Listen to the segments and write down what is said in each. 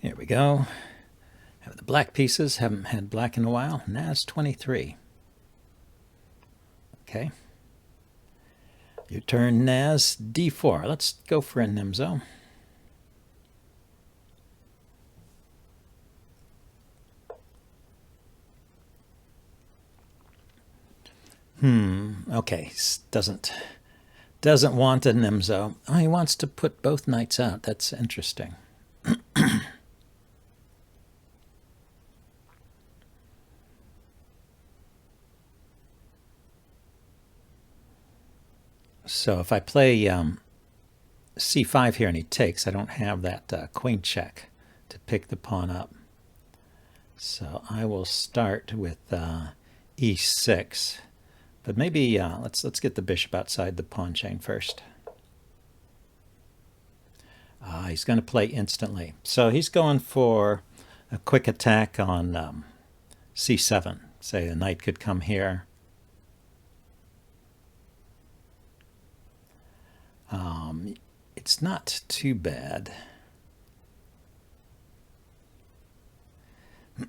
Here we go. Have the black pieces. Haven't had black in a while. Nas 23. Okay. Your turn, Nas. D4. Let's go for a Nimzo. Okay. Doesn't want a Nimzo. Oh, he wants to put both knights out. That's interesting. So if I play c5 here and he takes, I don't have that queen check to pick the pawn up. So I will start with e6, but maybe let's get the bishop outside the pawn chain first. He's going to play instantly, so he's going for a quick attack on c7. Say the knight could come here. It's not too bad.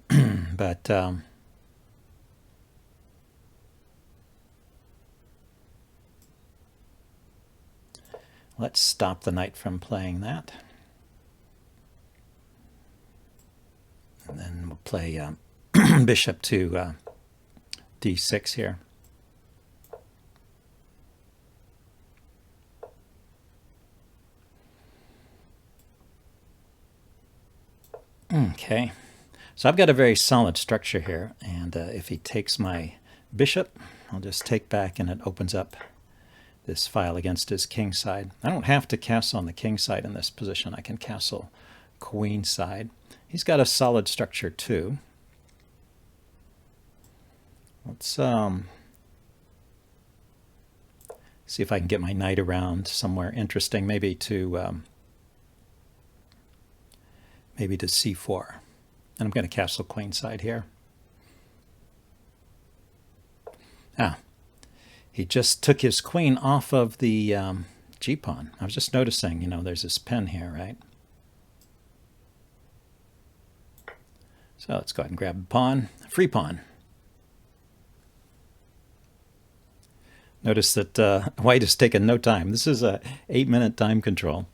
But let's stop the knight from playing that. And then we'll play bishop to d6 here. Okay, so I've got a very solid structure here, and if he takes my bishop, I'll just take back and it opens up this file against his king side. I don't have to castle on the king side in this position. I can castle queen side. He's got a solid structure too. Let's see if I can get my knight around somewhere interesting, maybe to c4. And I'm going to castle queen side here. He just took his queen off of the g-pawn. I was just noticing, there's this pin here, right? So let's go ahead and grab the pawn. Free pawn. Notice that white has taken no time. This is a 8-minute time control.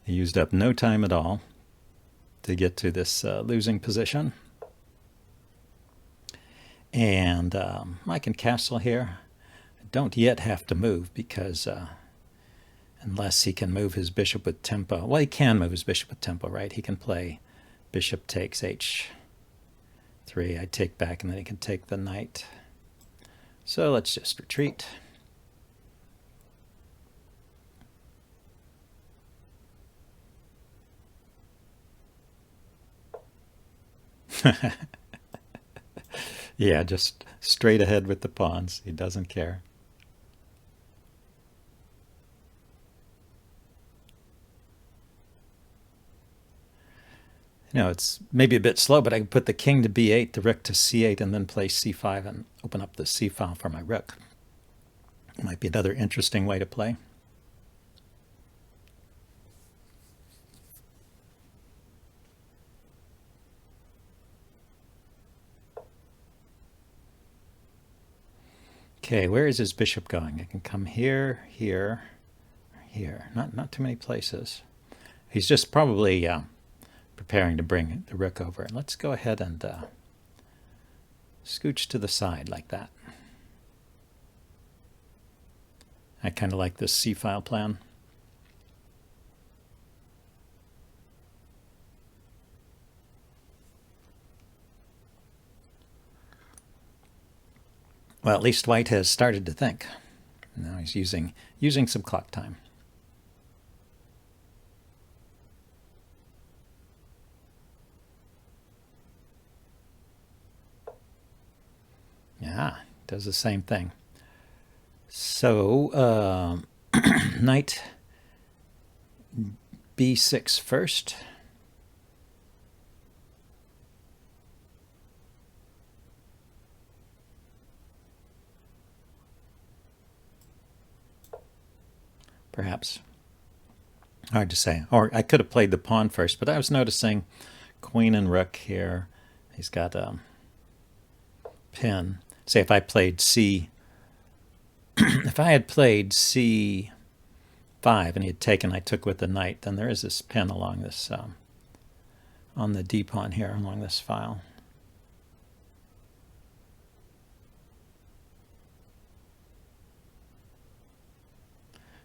He used up no time at all to get to this losing position. And I can castle here. I don't yet have to move because unless he can move his bishop with tempo. Well, he can move his bishop with tempo, right? He can play bishop takes h3. I take back and then he can take the knight. So let's just retreat. Yeah, just straight ahead with the pawns. He doesn't care. It's maybe a bit slow, but I can put the king to b8, the rook to c8, and then play c5 and open up the c file for my rook. It might be another interesting way to play. Okay, where is his bishop going? I can come here, here, here. Not too many places. He's just probably preparing to bring the rook over. Let's go ahead and scooch to the side like that. I kind of like this c-file plan. Well, at least white has started to think. Now he's using some clock time. Yeah, does the same thing. So knight b6 first. Perhaps. Hard to say. Or I could have played the pawn first, but I was noticing queen and rook here. He's got a pin. Say if I played C, if I had played C5 and he had taken, I took with the knight, then there is this pin along this, on the D pawn here, along this file.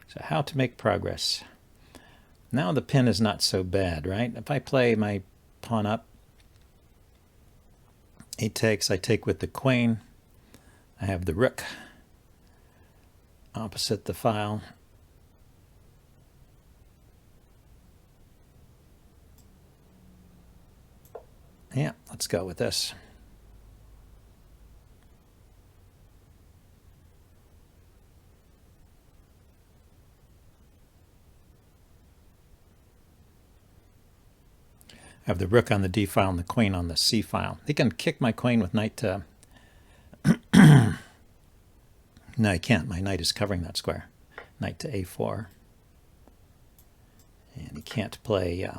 So how to make progress. Now the pin is not so bad, right? If I play my pawn up, he takes, I take with the queen. I have the rook opposite the file. Yeah, let's go with this. I have the rook on the D file and the queen on the C file. He can kick my queen with knight to... No, he can't. My knight is covering that square. Knight to A4. And he can't play...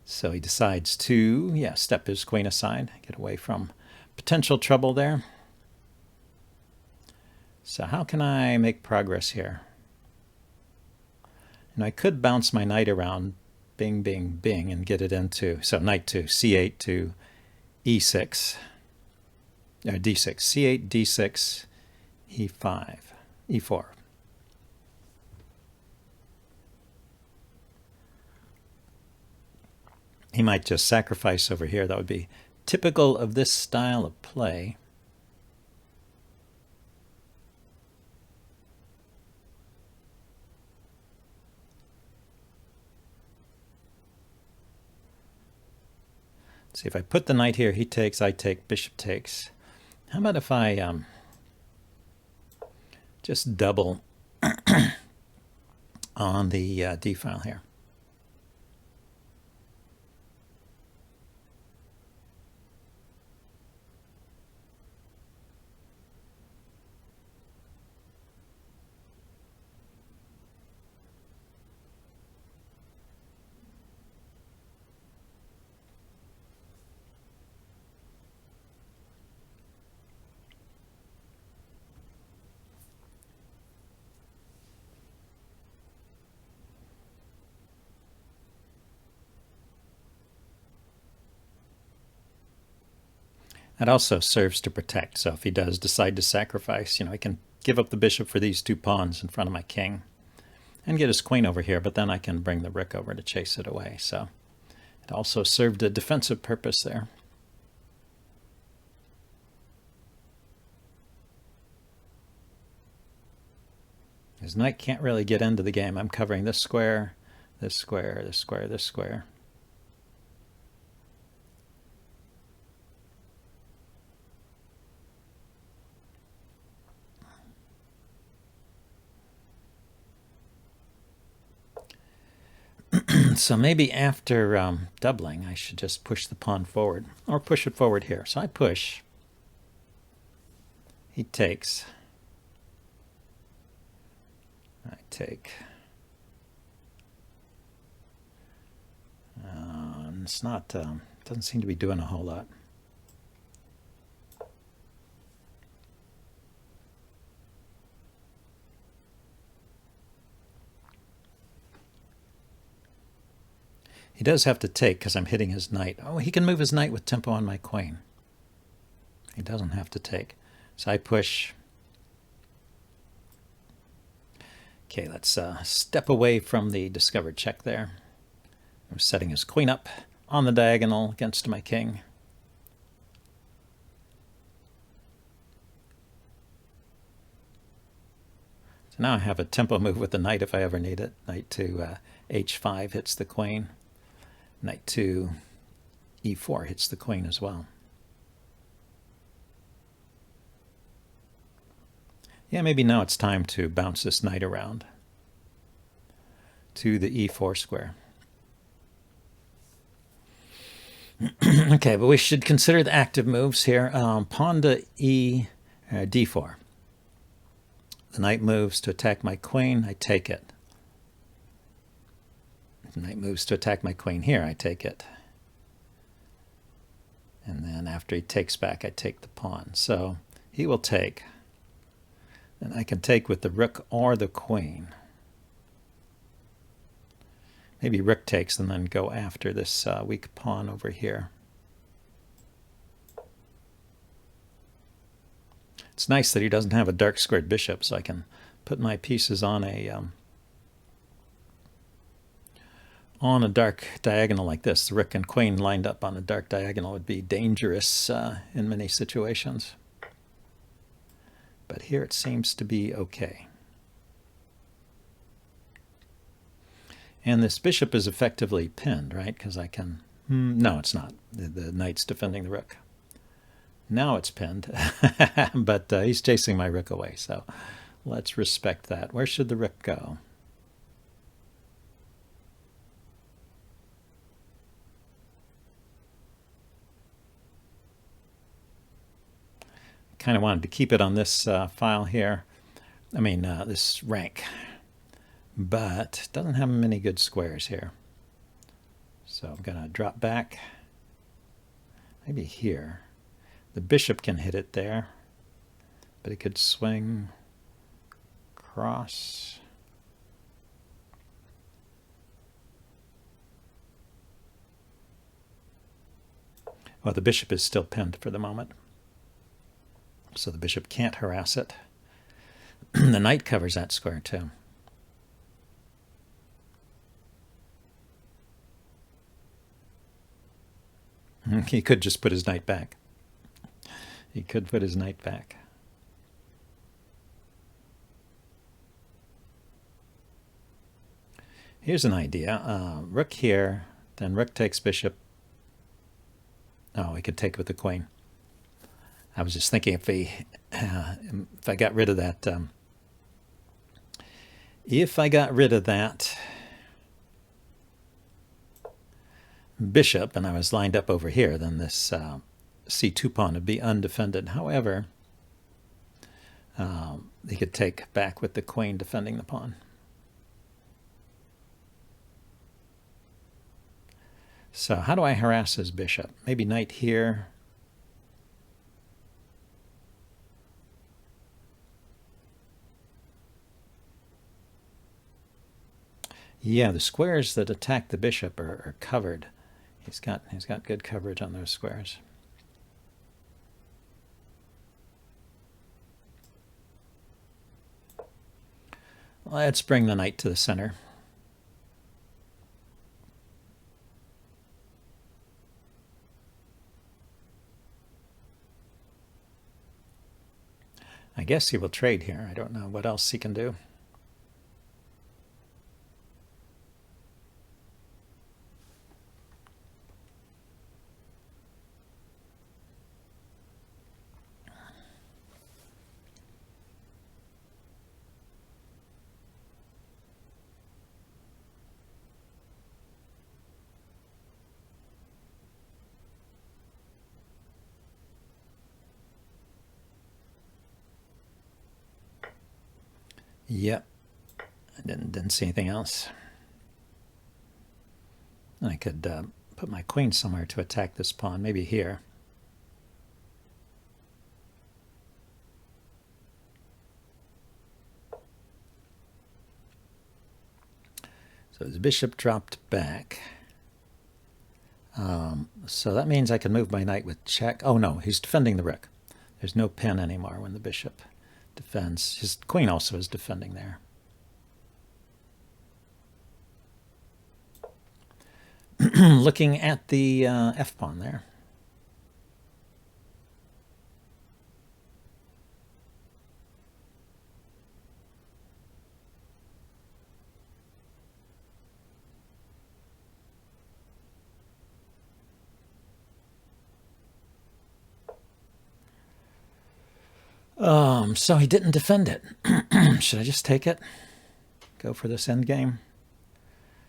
So he decides to, step his queen aside, get away from potential trouble there. So how can I make progress here? And I could bounce my knight around, bing, bing, bing, and get it into, so knight to C8 to E6, or D6, C8, D6, E5, E4. He might just sacrifice over here. That would be typical of this style of play. See, if I put the knight here, he takes, I take, bishop takes. How about if I just double on the D file here? That also serves to protect. So if he does decide to sacrifice, I can give up the bishop for these two pawns in front of my king and get his queen over here, but then I can bring the rook over to chase it away. So it also served a defensive purpose there. His knight can't really get into the game. I'm covering this square, this square, this square, this square. So maybe after doubling, I should just push the pawn forward, or push it forward here. So I push. He takes. I take. It's not, doesn't seem to be doing a whole lot. He does have to take because I'm hitting his knight. Oh, he can move his knight with tempo on my queen. He doesn't have to take. So I push. Okay, let's step away from the discovered check there. I'm setting his queen up on the diagonal against my king. So now I have a tempo move with the knight if I ever need it. Knight to H5 hits the queen. Knight to E4 hits the queen as well. Yeah, maybe now it's time to bounce this knight around to the E4 square. Okay, but we should consider the active moves here. Pawn to D4. The knight moves to attack my queen, I take it. The knight moves to attack my queen here, I take it. And then after he takes back, I take the pawn. So he will take. And I can take with the rook or the queen. Maybe rook takes and then go after this weak pawn over here. It's nice that he doesn't have a dark squared bishop, so I can put my pieces on a dark diagonal like this. The rook and queen lined up on a dark diagonal would be dangerous in many situations. But here it seems to be okay. And this bishop is effectively pinned, right? Because I can... no, it's not. The knight's defending the rook. Now it's pinned, but he's chasing my rook away, so let's respect that. Where should the rook go? Kind of wanted to keep it on this file here. I mean, this rank. But doesn't have many good squares here. So I'm going to drop back. Maybe here. The bishop can hit it there. But it could swing across. Well, the bishop is still pinned for the moment. So the bishop can't harass it. The knight covers that square too. He could just put his knight back. He could put his knight back. Here's an idea. Rook here, then rook takes bishop. Oh, he could take with the queen. I was just thinking if I got rid of that, bishop and I was lined up over here, then this c2 pawn would be undefended. However, he could take back with the queen defending the pawn. So how do I harass his bishop? Maybe knight here. Yeah, the squares that attack the bishop are covered. He's got good coverage on those squares. Let's bring the knight to the center. I guess he will trade here. I don't know what else he can do. Yep, I didn't see anything else. I could put my queen somewhere to attack this pawn, maybe here. So the bishop dropped back. So that means I can move my knight with check. Oh no, he's defending the rook. There's no pin anymore when the bishop defends. His queen also is defending there. Looking at the f-pawn there. So he didn't defend it. Should I just take it? Go for this endgame?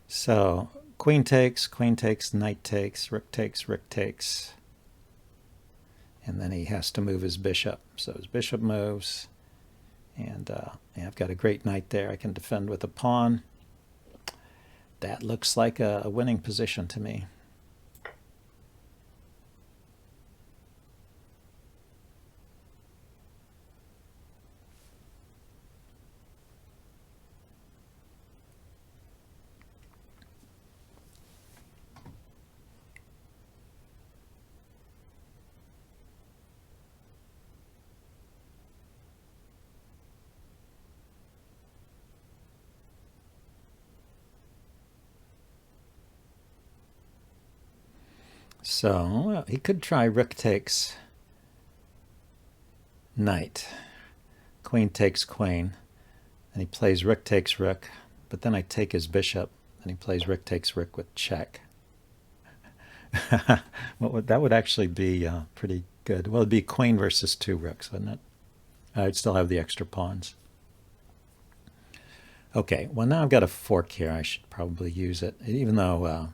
So queen takes, knight takes, rook takes. And then he has to move his bishop. So his bishop moves. And yeah, I've got a great knight there. I can defend with a pawn. That looks like a winning position to me. So, well, he could try rook takes knight. Queen takes queen. And he plays rook takes rook. But then I take his bishop. And he plays rook takes rook with check. Well, that would actually be pretty good. Well, it'd be queen versus 2 rooks, wouldn't it? I'd still have the extra pawns. Okay, well, now I've got a fork here. I should probably use it, even though...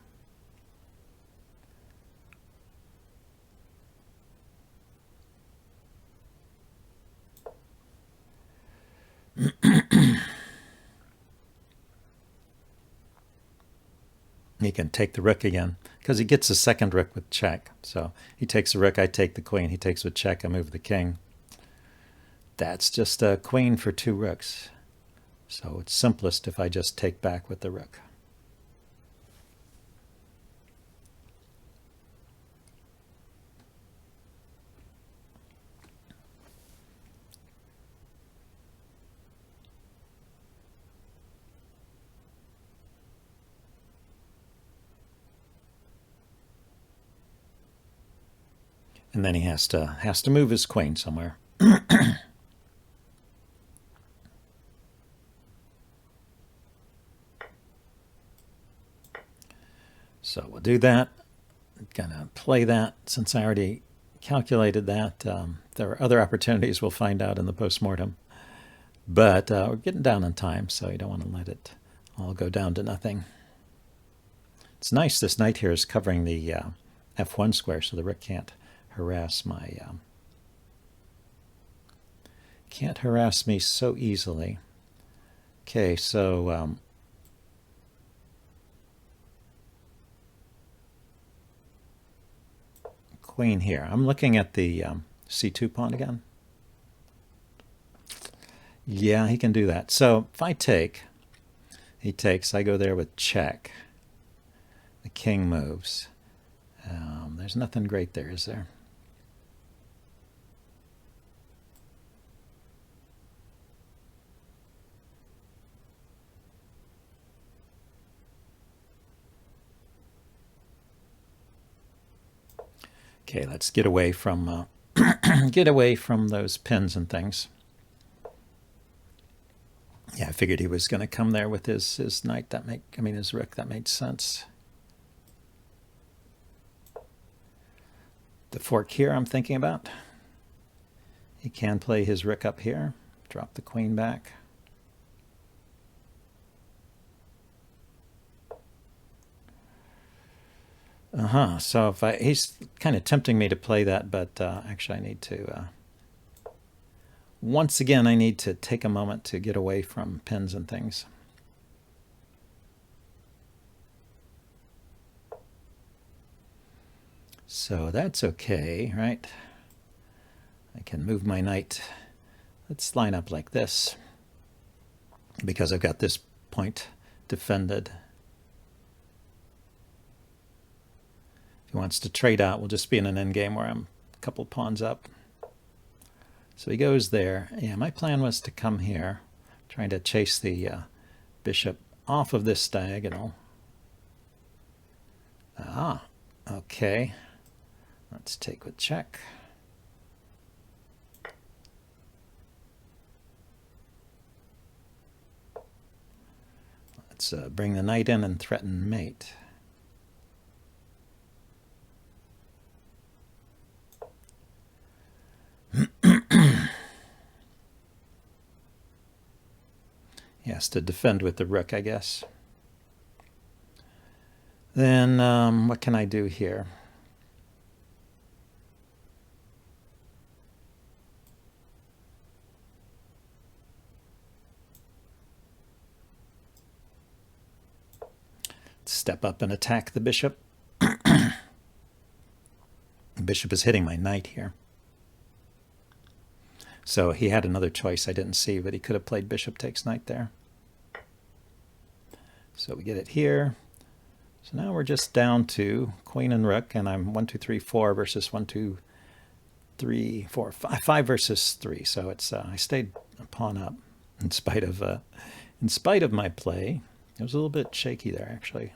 he can take the rook again, because he gets a second rook with check. So he takes the rook, I take the queen. He takes with check, I move the king. That's just a queen for 2 rooks. So it's simplest if I just take back with the rook. And then he has to move his queen somewhere. So we'll do that. I'm gonna play that since I already calculated that. There are other opportunities we'll find out in the postmortem. But we're getting down on time, so you don't want to let it all go down to nothing. It's nice this knight here is covering the f1 square, so the rook can't harass my... can't harass me so easily. Okay, so... queen here. I'm looking at the c2 pawn again. Yeah, he can do that. So if I take, he takes, I go there with check. The king moves. There's nothing great there, is there? Okay, let's get away from get away from those pins and things. Yeah, I figured he was going to come there with his knight. His rook. That made sense. The fork here I'm thinking about. He can play his rook up here. Drop the queen back. So he's kind of tempting me to play that, but actually I need to... once again, I need to take a moment to get away from pins and things. So that's okay, right? I can move my knight. Let's line up like this, because I've got this point defended. If he wants to trade out, we'll just be in an endgame where I'm a couple pawns up. So he goes there. Yeah, my plan was to come here, trying to chase the bishop off of this diagonal. Okay. Let's take with check. Let's bring the knight in and threaten mate. He has to defend with the rook, I guess. Then what can I do here? step up and attack the bishop. The bishop is hitting my knight here. So he had another choice I didn't see, but he could have played bishop takes knight there. So we get it here. So now we're just down to queen and rook, and I'm 1, 2, 3, 4 versus 1, 2, 3, 4, 5, 5 versus 3. So it's I stayed a pawn up in spite of my play. It was a little bit shaky there, actually.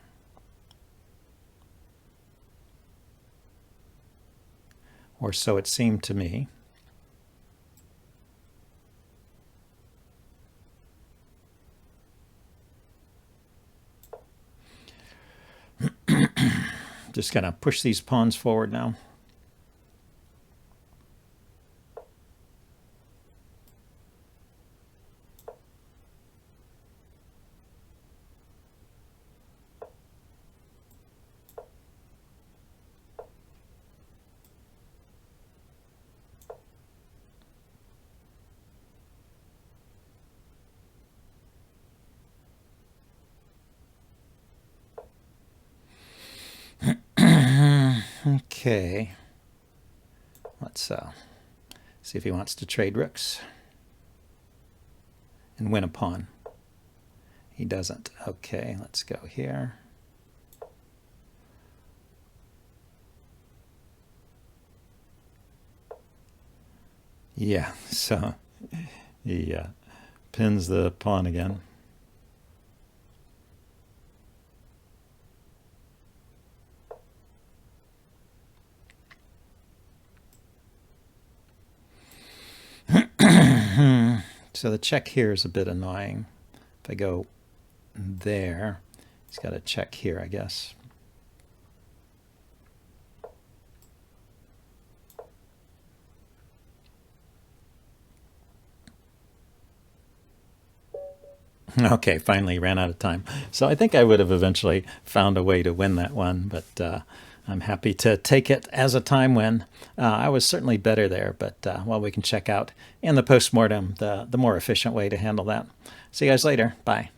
Or so it seemed to me. Just gonna push these pawns forward now. Okay, let's see if he wants to trade rooks and win a pawn. He doesn't. Okay, let's go here. Yeah, so he pins the pawn again. So the check here is a bit annoying. If I go there, he's got to check here, I guess. Okay, finally ran out of time. So I think I would have eventually found a way to win that one, but I'm happy to take it as a time win. I was certainly better there, but well, we can check out in the postmortem the more efficient way to handle that. See you guys later. Bye.